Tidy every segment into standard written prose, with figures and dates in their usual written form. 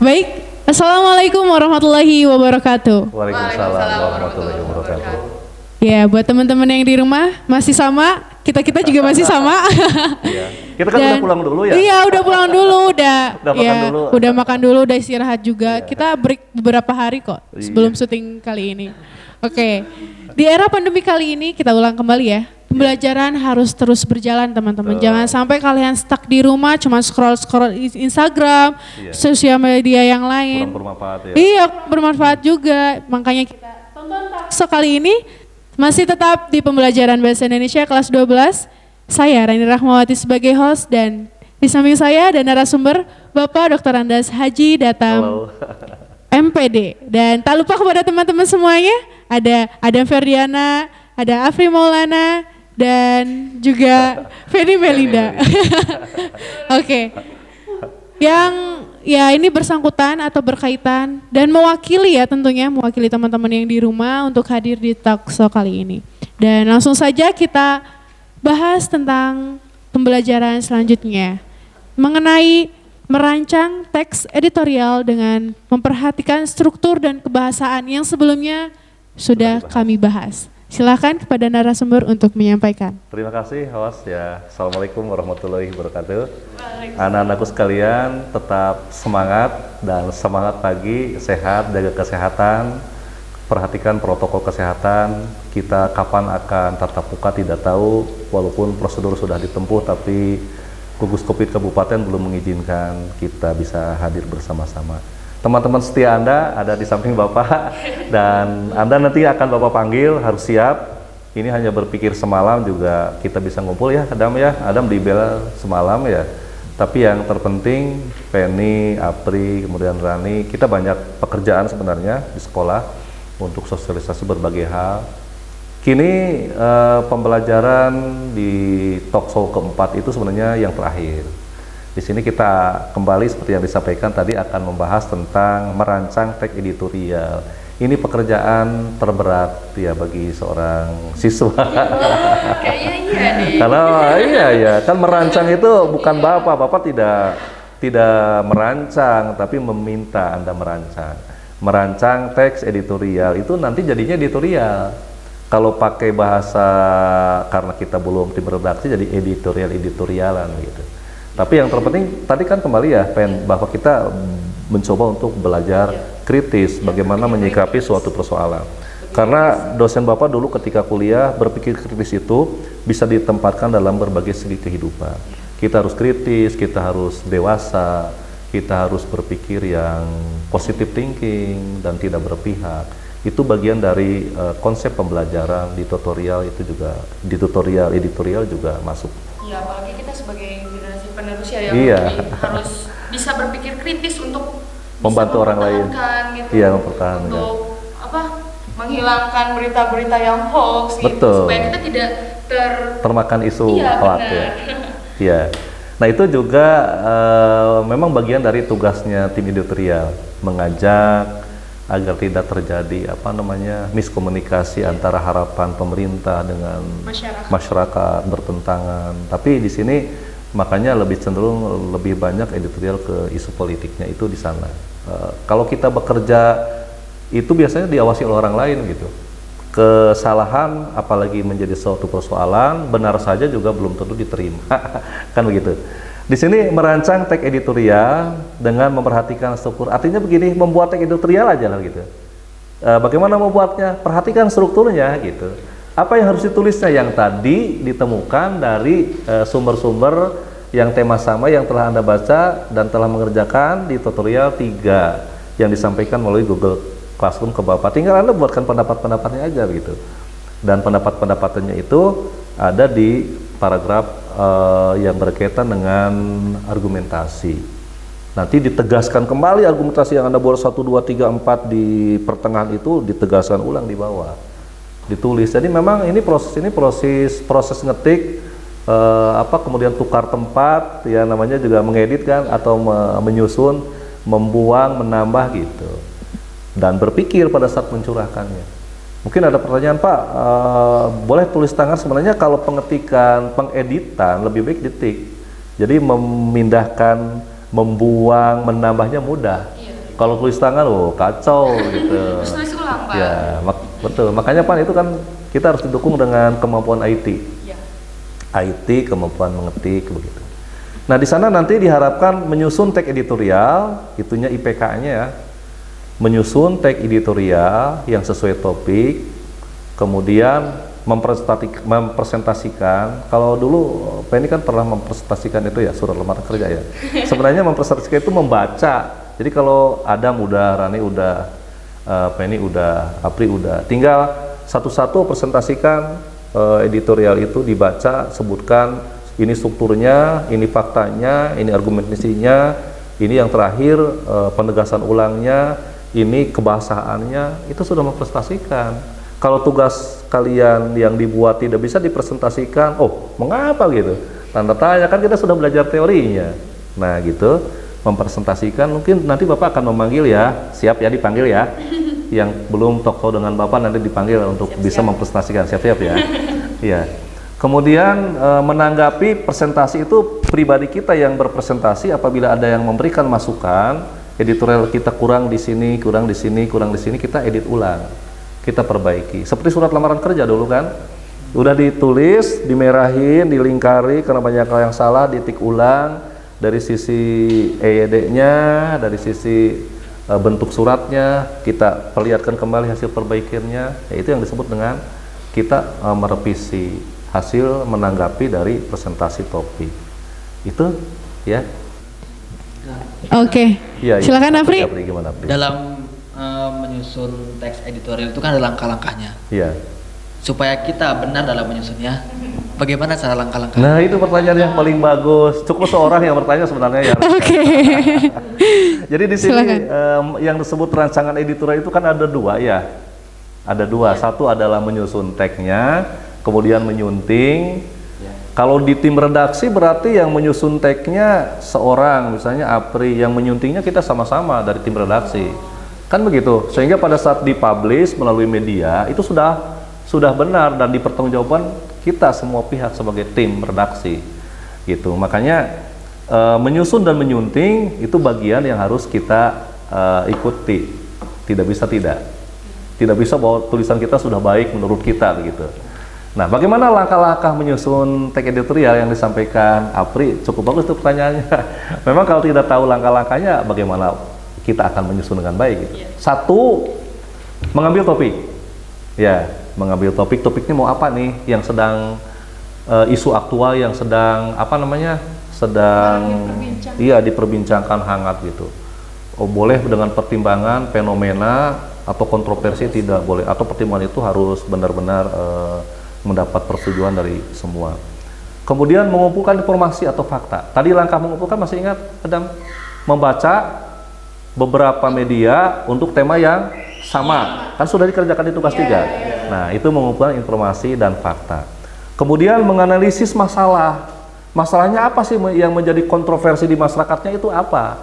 Baik, Assalamualaikum warahmatullahi wabarakatuh. Waalaikumsalam warahmatullahi wabarakatuh. Ya, buat teman-teman yang di rumah masih sama, kita juga masih sama. Iya. Kita kan udah pulang dulu ya? Iya, udah pulang dulu, udah makan dulu. udah makan dulu, udah istirahat juga. Kita break beberapa hari kok sebelum syuting kali ini. Oke. Di era pandemi kali ini kita ulang kembali ya. Pembelajaran harus terus berjalan teman-teman. Jangan sampai kalian stuck di rumah cuma scroll-scroll Instagram, sosial media yang lain. Kurang bermanfaat ya? Iya, bermanfaat juga. Makanya kita tonton Takso kali ini masih tetap di pembelajaran Bahasa Indonesia kelas 12. Saya Rani Rahmawati sebagai host dan di samping saya ada narasumber Bapak Dr. Andas Haji Datam MPD. Dan tak lupa kepada teman-teman semuanya, ada Adam Ferdiana, ada Afri Maulana, dan juga Feni Melinda. Oke. Yang ya ini bersangkutan atau berkaitan dan mewakili ya tentunya mewakili teman-teman yang di rumah untuk hadir di Takso kali ini. Dan langsung saja kita bahas tentang pembelajaran selanjutnya mengenai merancang teks editorial dengan memperhatikan struktur dan kebahasaan yang sebelumnya sudah kami bahas. Silakan kepada narasumber untuk menyampaikan. Terima kasih host ya. Assalamualaikum warahmatullahi wabarakatuh. Anak-anakku sekalian tetap semangat dan semangat pagi, sehat, jaga kesehatan, perhatikan protokol kesehatan. Kita kapan akan tatap muka tidak tahu, walaupun prosedur sudah ditempuh tapi gugus Covid Kabupaten belum mengizinkan kita bisa hadir bersama-sama. Teman-teman setia Anda ada di samping Bapak dan Anda nanti akan Bapak panggil, harus siap. Ini hanya berpikir semalam juga kita bisa ngumpul ya Adam ya. Adam di Bella semalam ya. Tapi yang terpenting Penny, Apri, kemudian Rani, kita banyak pekerjaan sebenarnya di sekolah untuk sosialisasi berbagai hal. Kini pembelajaran di talkshow keempat itu sebenarnya yang terakhir. Di sini kita kembali seperti yang disampaikan tadi akan membahas tentang merancang teks editorial. Ini pekerjaan terberat ya bagi seorang siswa. Kayaknya iya nih. Karena iya kan merancang itu bukan bapak tidak merancang tapi meminta Anda merancang. Merancang teks editorial itu nanti jadinya editorial. Kalau pakai bahasa karena kita belum tim redaksi jadi editorialan gitu. Tapi yang terpenting tadi kan kembali ya, bahwa kita mencoba untuk belajar kritis bagaimana menyikapi suatu persoalan. Karena dosen Bapak dulu ketika kuliah berpikir kritis itu bisa ditempatkan dalam berbagai segi kehidupan. Kita harus kritis, kita harus dewasa, kita harus berpikir yang positive thinking dan tidak berpihak. Itu bagian dari konsep pembelajaran di tutorial itu juga, di tutorial editorial juga masuk. Iya, apalagi kita sebagai generasi penerus ya yang harus bisa berpikir kritis untuk membantu orang lain. Gitu, iya, mempertahankan. Untuk menghilangkan berita-berita yang hoax gitu, supaya kita tidak termakan isu hoax ya. Iya. Nah, itu juga memang bagian dari tugasnya tim editorial, mengajak agar tidak terjadi miskomunikasi antara harapan pemerintah dengan masyarakat bertentangan. Tapi di sini makanya lebih cenderung lebih banyak editorial ke isu politiknya itu di sana. Kalau kita bekerja itu biasanya diawasi oleh orang lain gitu. Kesalahan apalagi menjadi suatu persoalan benar saja juga belum tentu diterima. Kan begitu. Di sini merancang teks editorial dengan memperhatikan struktur. Artinya begini, membuat teks editorial aja lah gitu. Bagaimana membuatnya? Perhatikan strukturnya gitu. Apa yang harus ditulisnya? Yang tadi ditemukan dari sumber-sumber yang tema sama yang telah Anda baca dan telah mengerjakan di tutorial 3 yang disampaikan melalui Google Classroom ke Bapak. Tinggal Anda buatkan pendapat-pendapatnya aja gitu. Dan pendapat-pendapatannya itu ada di paragraf yang berkaitan dengan argumentasi. Nanti ditegaskan kembali argumentasi yang Anda buat 1, 2, 3, 4 di pertengahan itu ditegaskan ulang di bawah. Ditulis. Jadi memang ini proses ngetik kemudian tukar tempat ya namanya juga mengedit kan atau menyusun, membuang, menambah gitu. Dan berpikir pada saat mencurahkannya. Mungkin ada pertanyaan Pak, boleh tulis tangan sebenarnya kalau pengeditan lebih baik detik. Jadi memindahkan, membuang, menambahnya mudah. Kalau tulis tangan, kacau gitu. Terus tulis ulang, Pak. Ya, betul. Makanya Pak itu kan kita harus didukung dengan kemampuan IT. Ya. IT, kemampuan mengetik begitu. Nah, di sana nanti diharapkan menyusun teks editorial, itunya IPK-nya ya. Menyusun teks editorial yang sesuai topik, kemudian mempresentasikan. Kalau dulu Penny kan pernah mempresentasikan itu ya, surat lamaran kerja ya. Sebenarnya mempresentasikan itu membaca. Jadi kalau Adam udah, Rani udah, Penny udah, Apri udah, tinggal satu-satu presentasikan editorial itu, dibaca, sebutkan ini strukturnya, ini faktanya, ini argumentasinya, ini yang terakhir penegasan ulangnya, ini kebahasaannya, itu sudah mempresentasikan. Kalau tugas kalian yang dibuat tidak bisa dipresentasikan, mengapa gitu? Tanda tanya, kan kita sudah belajar teorinya. Nah gitu, mempresentasikan, mungkin nanti Bapak akan memanggil ya, siap ya dipanggil ya. Yang belum talk show dengan Bapak nanti dipanggil untuk bisa mempresentasikan, siap-siap ya. Iya. Kemudian menanggapi presentasi itu pribadi kita yang berpresentasi, apabila ada yang memberikan masukan, editorial kita kurang di sini, kurang di sini, kurang di sini, kita edit ulang. Kita perbaiki. Seperti surat lamaran kerja dulu kan, udah ditulis, dimerahin, dilingkari karena banyak hal yang salah, ditik ulang dari sisi EYD-nya, dari sisi bentuk suratnya, kita perlihatkan kembali hasil perbaikannya. Itu yang disebut dengan kita merevisi hasil menanggapi dari presentasi topik. Itu ya. Oke. Ya, silakan Apri. Gimana, Apri? Dalam menyusun teks editorial itu kan ada langkah-langkahnya. Iya. Supaya kita benar dalam menyusunnya, bagaimana cara langkah-langkahnya? Nah, itu pertanyaan yang paling bagus. Cukup seorang yang bertanya sebenarnya ya. Oke. Jadi di sini yang disebut rancangan editorial itu kan ada dua ya. Ada dua. Satu adalah menyusun teksnya, kemudian menyunting. Kalau di tim redaksi berarti yang menyusun teksnya seorang, misalnya Apri, yang menyuntingnya kita sama-sama dari tim redaksi. Kan begitu, sehingga pada saat dipublish melalui media itu sudah benar dan dipertanggungjawabkan kita semua pihak sebagai tim redaksi gitu. Makanya menyusun dan menyunting itu bagian yang harus kita ikuti, tidak bisa bahwa tulisan kita sudah baik menurut kita begitu. Nah, bagaimana langkah-langkah menyusun teks editorial yang disampaikan Apri? Cukup bagus itu pertanyaannya. Memang kalau tidak tahu langkah-langkahnya, bagaimana kita akan menyusun dengan baik gitu. Satu, mengambil topik. Ya, mengambil topik. Topiknya mau apa nih? Yang sedang isu aktual yang sedang diperbincangkan hangat gitu. Boleh dengan pertimbangan fenomena atau kontroversi, tidak boleh. Atau pertimbangan itu harus benar-benar mendapat persetujuan dari semua. Kemudian mengumpulkan informasi atau fakta. Tadi langkah mengumpulkan masih ingat, Adam? Membaca beberapa media untuk tema yang sama, kan sudah dikerjakan di tugas 3. Nah, itu mengumpulkan informasi dan fakta. Kemudian menganalisis masalahnya apa sih yang menjadi kontroversi di masyarakatnya, itu apa.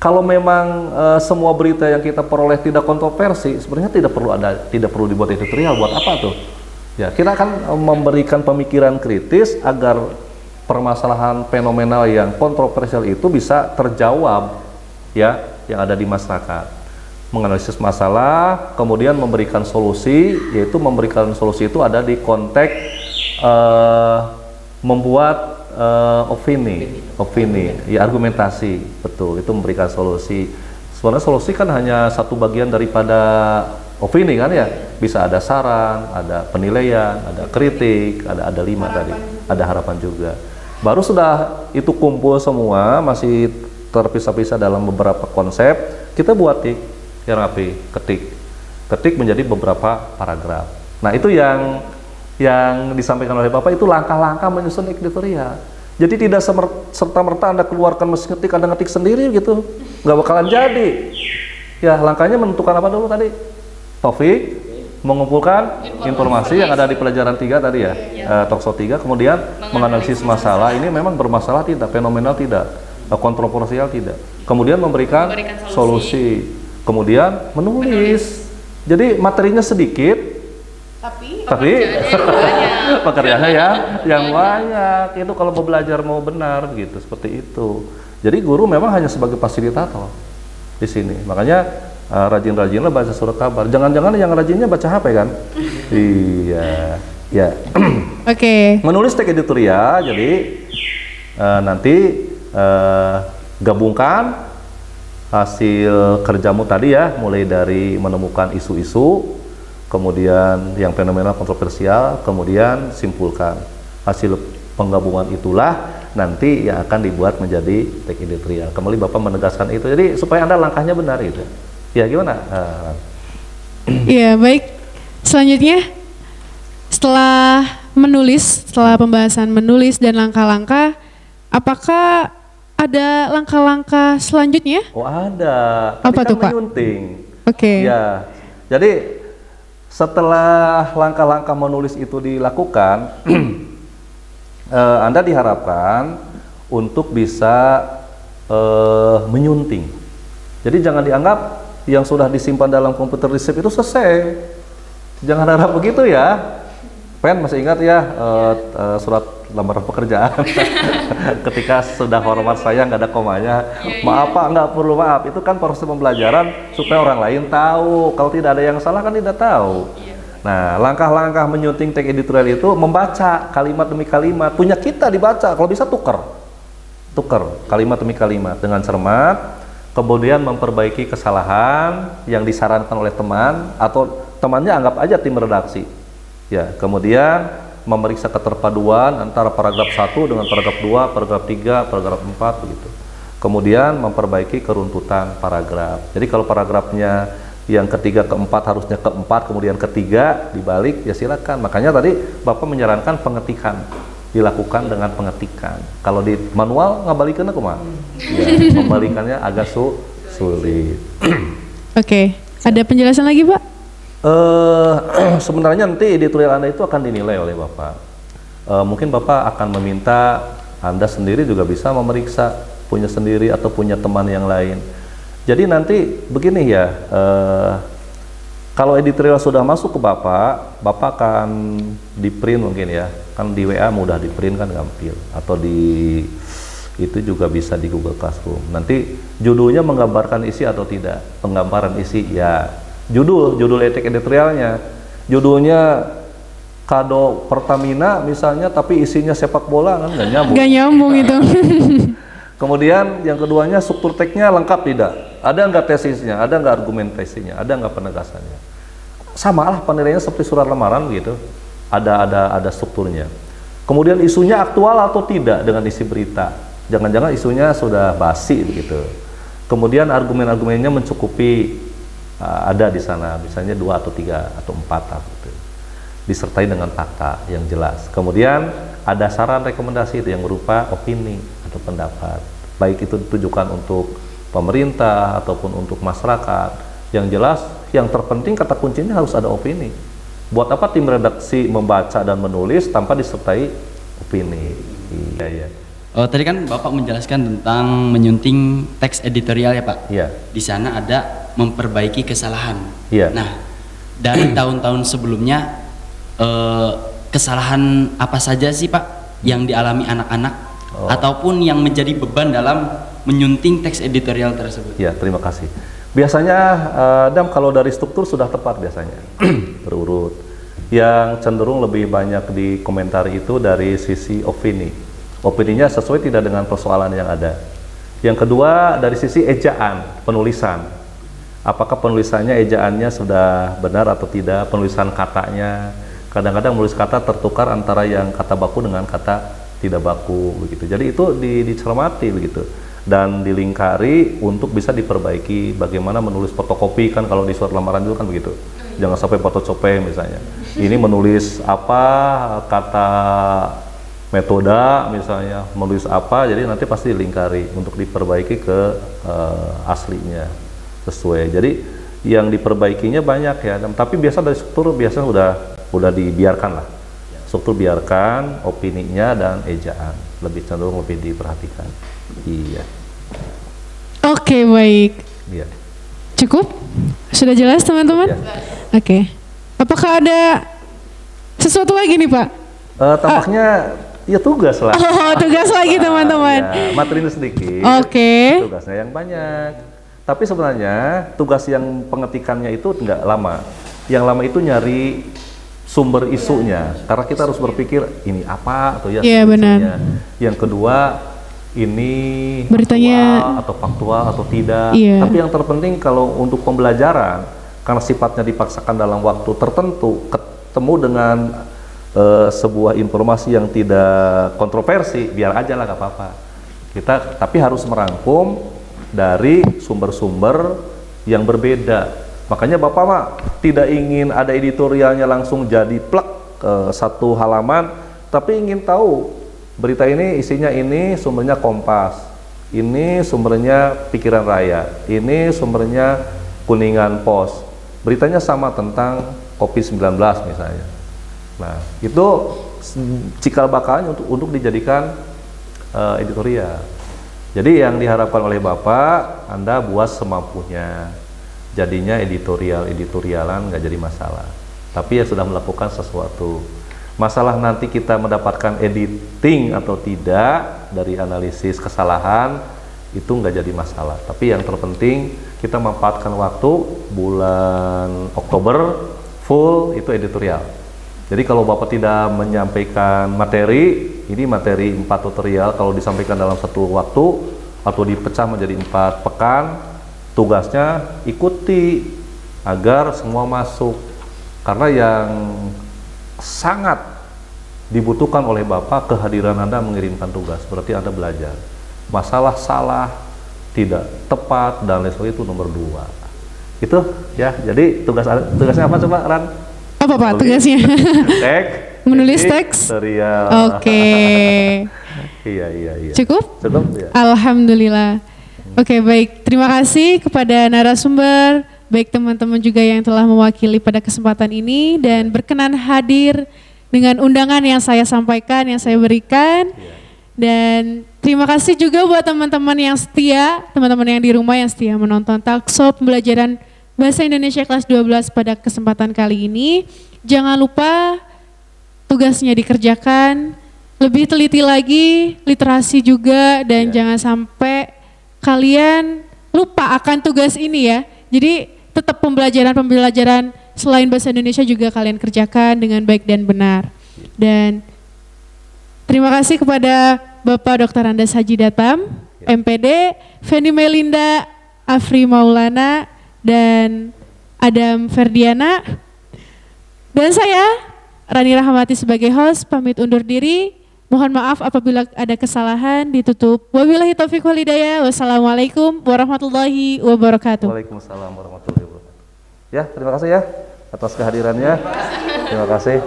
Kalau memang semua berita yang kita peroleh tidak kontroversi, sebenarnya tidak perlu dibuat editorial. Buat apa tuh? Ya, kita akan memberikan pemikiran kritis agar permasalahan fenomenal yang kontroversial itu bisa terjawab ya, yang ada di masyarakat. Menganalisis masalah, kemudian memberikan solusi, yaitu memberikan solusi itu ada di konteks membuat opini, ya, argumentasi, betul, itu memberikan solusi. Sebenarnya solusi kan hanya satu bagian daripada opini kan ya, bisa ada saran, ada penilaian, ada kritik, ada 5 tadi, ada harapan juga. Baru sudah itu kumpul semua, masih terpisah-pisah dalam beberapa konsep, kita buat yang rapi, ketik menjadi beberapa paragraf. Nah, itu yang disampaikan oleh Bapak, itu langkah-langkah menyusun editorial. Jadi tidak serta-merta Anda keluarkan mesin ketik, Anda ngetik sendiri gitu, nggak bakalan jadi. Ya, langkahnya menentukan apa dulu tadi? Topik, mengumpulkan informasi yang ada di pelajaran 3 tadi ya, Talkshow 3, kemudian menganalisis masalah, ini memang bermasalah tidak, fenomenal tidak, kontroversial tidak, kemudian memberikan solusi, kemudian menulis. Jadi materinya sedikit, tapi pekerjaannya ya yang banyak. Itu kalau mau belajar mau benar gitu, seperti itu. Jadi guru memang hanya sebagai fasilitator, di sini. Makanya rajin-rajinlah baca surat kabar. Jangan-jangan yang rajinnya baca HP kan? Iya, ya. Oke. Menulis teks editorial, jadi nanti gabungkan hasil kerjamu tadi ya, mulai dari menemukan isu-isu, kemudian yang fenomenal kontroversial, kemudian simpulkan. Hasil penggabungan itulah nanti yang akan dibuat menjadi teks editorial. Kembali Bapak menegaskan itu, jadi supaya Anda langkahnya benar gitu. Ya gimana? Iya, baik. Selanjutnya, setelah pembahasan menulis dan langkah-langkah, apakah ada langkah-langkah selanjutnya? Oh ada. Apa Tadi tuh, kan Pak? menyunting. Oke. Ya, jadi setelah langkah-langkah menulis itu dilakukan, Anda diharapkan untuk bisa menyunting. Jadi jangan dianggap yang sudah disimpan dalam komputer resep itu selesai. Jangan harap begitu ya. Pen masih ingat ya surat lamaran pekerjaan ketika sudah hormat saya nggak ada komanya, maaf Pak, nggak perlu maaf, itu kan proses pembelajaran supaya orang lain tahu, kalau tidak ada yang salah kan tidak tahu. Nah, langkah-langkah menyunting teks editorial itu membaca kalimat demi kalimat, punya kita dibaca, kalau bisa tukar kalimat demi kalimat dengan cermat, kemudian memperbaiki kesalahan yang disarankan oleh teman atau temannya, anggap aja tim redaksi. Ya, kemudian memeriksa keterpaduan antara paragraf 1 dengan paragraf 2, paragraf 3, paragraf 4 begitu. Kemudian memperbaiki keruntutan paragraf. Jadi kalau paragrafnya yang ketiga keempat harusnya keempat, kemudian ketiga dibalik, ya silakan. Makanya tadi Bapak menyarankan pengetikan, dilakukan dengan pengetikan. Kalau di manual ngabalikannya kumaha? Ya, membalikannya agak sulit. Oke. Ada penjelasan lagi, Pak? Sebenarnya nanti editorial Anda itu akan dinilai oleh Bapak. Mungkin Bapak akan meminta Anda sendiri juga bisa memeriksa, punya sendiri atau punya teman yang lain. Jadi nanti begini ya, kalau editorial sudah masuk ke Bapak akan di print mungkin ya, kan di WA mudah di print kan gampil, atau di itu juga bisa di Google Classroom. Nanti judulnya menggambarkan isi atau tidak, penggambaran isi ya. Judul teks editorialnya, judulnya kado Pertamina misalnya, tapi isinya sepak bola kan nggak nyambung. Nggak nyambung itu. Kemudian yang keduanya struktur teksnya lengkap tidak, ada nggak tesisnya, ada nggak argumentasinya, ada nggak penegasannya. Sama lah penilaiannya seperti surat lamaran gitu, ada strukturnya. Kemudian isunya aktual atau tidak dengan isi berita, jangan-jangan isunya sudah basi begitu. Kemudian argumen-argumennya mencukupi, ada di sana, misalnya 2 atau 3 atau 4 gitu. Disertai dengan fakta yang jelas. Kemudian ada saran rekomendasi itu yang berupa opini atau pendapat, baik itu ditujukan untuk pemerintah ataupun untuk masyarakat. Yang jelas, yang terpenting kata kuncinya harus ada opini. Buat apa tim redaksi membaca dan menulis tanpa disertai opini? Iya. Oh, tadi kan Bapak menjelaskan tentang menyunting teks editorial ya Pak? Iya. Di sana ada memperbaiki kesalahan. Iya. Nah, dari tahun-tahun sebelumnya kesalahan apa saja sih Pak yang dialami anak-anak ataupun yang menjadi beban dalam menyunting teks editorial tersebut? Ya, terima kasih. Biasanya Dam, kalau dari struktur sudah tepat biasanya berurut. Yang cenderung lebih banyak dikomentari itu dari sisi opini. Opininya sesuai tidak dengan persoalan yang ada. Yang kedua dari sisi ejaan, penulisan. Apakah penulisannya, ejaannya sudah benar atau tidak, penulisan katanya. Kadang-kadang menulis kata tertukar antara yang kata baku dengan kata tidak baku begitu. Jadi itu dicermati begitu dan dilingkari untuk bisa diperbaiki. Bagaimana menulis fotokopi, kan kalau di surat lamaran juga kan begitu. Jangan sampai fotocope misalnya. Ini menulis apa, kata metoda misalnya, menulis apa, jadi nanti pasti dilingkari untuk diperbaiki ke aslinya sesuai. Jadi yang diperbaikinya banyak ya, tapi biasa dari struktur biasa udah dibiarkan lah. Struktur biarkan, opininya dan ejaan lebih cenderung lebih diperhatikan. Iya. Oke, baik. Iya. Cukup? Sudah jelas teman-teman? Ya. Oke. Apakah ada sesuatu lagi nih Pak? Tampaknya ya tugas lah. Oh, tugas lagi teman-teman. Ya, materinya sedikit. Oke. Tugasnya yang banyak. Tapi sebenarnya tugas yang pengetikannya itu nggak lama. Yang lama itu nyari sumber isunya. Karena kita harus berpikir ini apa atau ya Iya, sumber benar. isunya. Yang kedua ini Beritanya- faktual atau tidak. Iya. Tapi yang terpenting kalau untuk pembelajaran karena sifatnya dipaksakan dalam waktu tertentu, ketemu dengan sebuah informasi yang tidak kontroversi, biar aja lah, gak apa-apa. Kita tapi harus merangkum dari sumber-sumber yang berbeda. Makanya Bapak mah tidak ingin ada editorialnya langsung jadi plek satu halaman, tapi ingin tahu berita ini isinya ini, sumbernya Kompas, ini sumbernya Pikiran Raya, ini sumbernya Kuningan Pos. Beritanya sama tentang COVID-19 misalnya. Nah, itu cikal bakalnya untuk dijadikan editorial. Jadi yang diharapkan oleh Bapak, Anda buat semampunya. Jadinya editorialan nggak jadi masalah. Tapi ya sudah melakukan sesuatu. Masalah nanti kita mendapatkan editing atau tidak dari analisis kesalahan, itu nggak jadi masalah. Tapi yang terpenting kita memanfaatkan waktu bulan Oktober full itu editorial. Jadi kalau Bapak tidak menyampaikan materi, ini materi 4 tutorial, kalau disampaikan dalam satu waktu atau dipecah menjadi 4 pekan, tugasnya ikuti agar semua masuk. Karena yang sangat dibutuhkan oleh Bapak kehadiran Anda mengirimkan tugas, berarti Anda belajar. Masalah salah, tidak tepat dan lain sebagainya itu nomor 2. Itu ya. Jadi tugasnya apa coba, Ran? Apa Pak tugasnya? Menulis teks. Editorial. Oke. Iya. Cukup? Cukup ya. Alhamdulillah. Oke, baik. Terima kasih kepada narasumber, baik teman-teman juga yang telah mewakili pada kesempatan ini dan berkenan hadir dengan undangan yang saya sampaikan, yang saya berikan. Dan terima kasih juga buat teman-teman yang setia, teman-teman yang di rumah yang setia menonton Talkshow pembelajaran Bahasa Indonesia kelas 12 pada kesempatan kali ini. Jangan lupa tugasnya dikerjakan, lebih teliti lagi, literasi juga, dan jangan sampai kalian lupa akan tugas ini ya. Jadi tetap pembelajaran selain bahasa Indonesia juga kalian kerjakan dengan baik dan benar. Dan terima kasih kepada Bapak Dr. Andes Haji Datam, MPD, Feni Melinda, Afri Maulana, dan Adam Ferdiana. Dan saya, Rani Rahmawati sebagai host, pamit undur diri. Mohon maaf apabila ada kesalahan, ditutup. Wabillahi taufiq wal hidayah. Wassalamualaikum warahmatullahi wabarakatuh. Waalaikumsalam warahmatullahi wabarakatuh. Ya, terima kasih ya atas kehadirannya. Terima kasih.